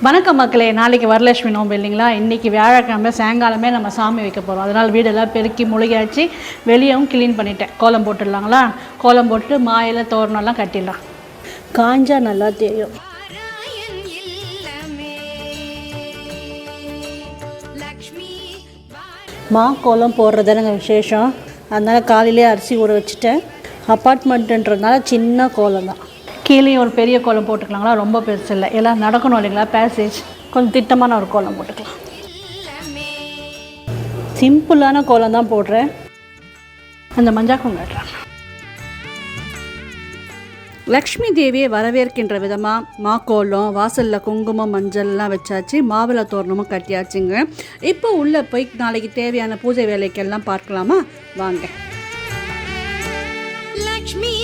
வணக்கம் மக்களே, நாளைக்கு வரலட்சுமி நோம்பு இல்லைங்களா? இன்றைக்கி வியாழக்கிழமை சாயங்காலமே நம்ம சாமி வைக்க போகிறோம். அதனால் வீடெல்லாம் பெருக்கி முழுகியாச்சு, வெளியவும் க்ளீன் பண்ணிட்டேன். கோலம் போட்டுடலாங்களா? கோலம் போட்டு மாயில தோரணம்லாம் கட்டிடலாம். காஞ்சா நல்லா தெரியும். மா கோலம் போடுறதுங்க விசேஷம். அதனால் காலையிலே அரிசி ஊற வச்சுட்டேன். அப்பார்ட்மெண்ட்டுன்றதுனால சின்ன கோலம் தான். கீழே ஒரு பெரிய கோலம் போட்டுக்கலாங்களா? ரொம்ப பெருசு இல்லை, எல்லாம் நடக்கணும் இல்லைங்களா? பேசேஜ் கொஞ்சம் திட்டமான ஒரு கோலம் போட்டுக்கலாம். சிம்பிளான கோலம் தான் போடுறேன். அந்த மஞ்சாக்கம் காட்டுறேன். லக்ஷ்மி தேவியை வரவேற்கின்ற விதமாக மாக்கோலம், வாசலில் குங்குமம் மஞ்சள்லாம் வச்சாச்சு, மாவிளை தோரணமும் கட்டியாச்சுங்க. இப்போ உள்ளே போய் நாளைக்கு தேவையான பூஜை வேலைக்கெல்லாம் பார்க்கலாமா? வாங்க. லக்ஷ்மி